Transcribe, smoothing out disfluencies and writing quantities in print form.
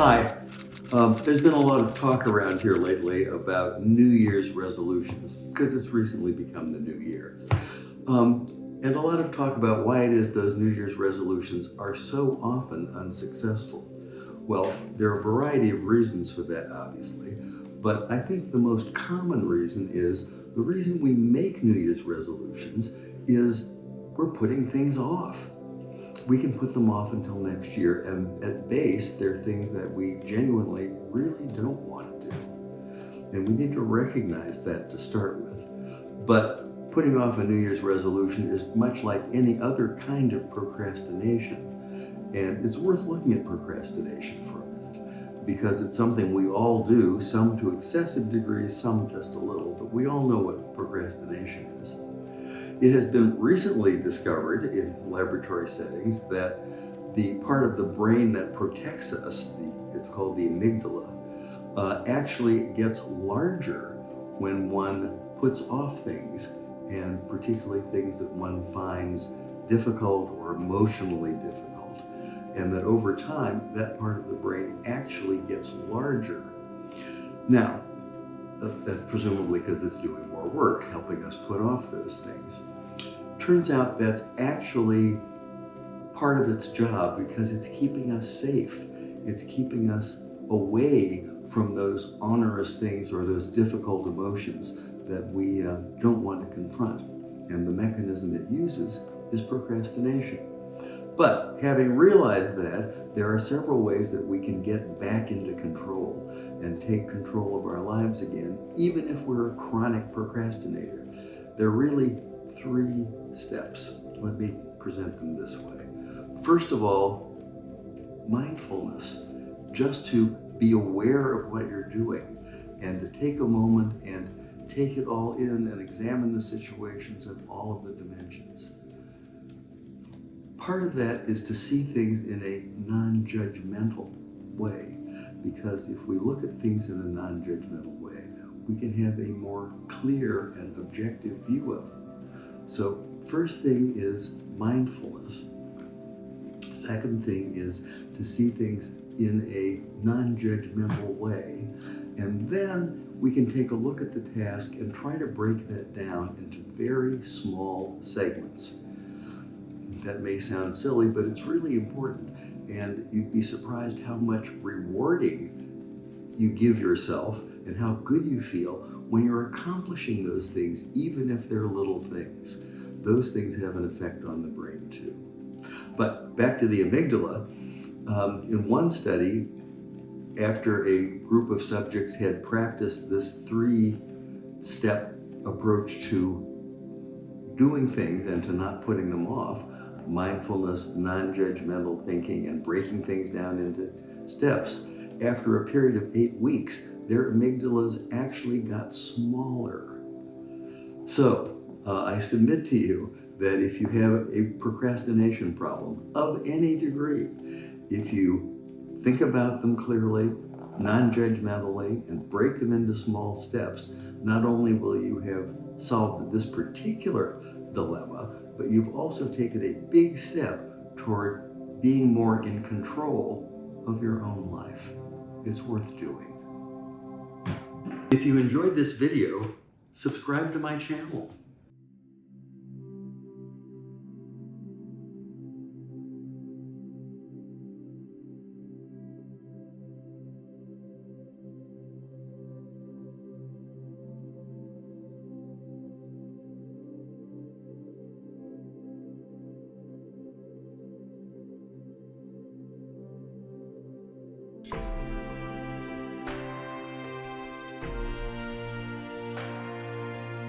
Hi. There's been a lot of talk around here lately about New Year's resolutions because it's recently become the new year. And a lot of talk about why it is those New Year's resolutions are so often unsuccessful. Well, there are a variety of reasons for that, obviously, but I think the most common reason is the reason we make New Year's resolutions is we're putting things off. We can put them off until next year, and at base, they're things that we genuinely really don't want to do. And we need to recognize that to start with. But putting off a New Year's resolution is much like any other kind of procrastination. And it's worth looking at procrastination for a minute, because it's something we all do, some to excessive degrees, some just a little, but we all know what procrastination is. It has been recently discovered in laboratory settings that the part of the brain that protects us, it's called the amygdala, actually gets larger when one puts off things, and particularly things that one finds difficult or emotionally difficult. And that over time, that part of the brain actually gets larger. Now, that's presumably because it's doing more work, helping us put off those things. Turns out that's actually part of its job because it's keeping us safe. It's keeping us away from those onerous things or those difficult emotions that we don't want to confront. And the mechanism it uses is procrastination. But having realized that, there are several ways that we can get back into control and take control of our lives again, even if we're a chronic procrastinator. There are really 3 steps. Let me present them this way. First of all, mindfulness, just to be aware of what you're doing and to take a moment and take it all in and examine the situations and all of the dimensions. Part of that is to see things in a non-judgmental way, because if we look at things in a non-judgmental way, we can have a more clear and objective view of them. So first thing is mindfulness. Second thing is to see things in a non-judgmental way. And then we can take a look at the task and try to break that down into very small segments. That may sound silly, but it's really important. And you'd be surprised how much rewarding you give yourself and how good you feel when you're accomplishing those things, even if they're little things. Those things have an effect on the brain too. But back to the amygdala, in one study, after a group of subjects had practiced this 3-step approach to doing things and to not putting them off, mindfulness, non-judgmental thinking, and breaking things down into steps, after a period of 8 weeks, their amygdalas actually got smaller. So I submit to you that if you have a procrastination problem of any degree, if you think about them clearly, non-judgmentally, and break them into small steps, not only will you have solved this particular dilemma, but you've also taken a big step toward being more in control of your own life. It's worth doing. If you enjoyed this video, subscribe to my channel.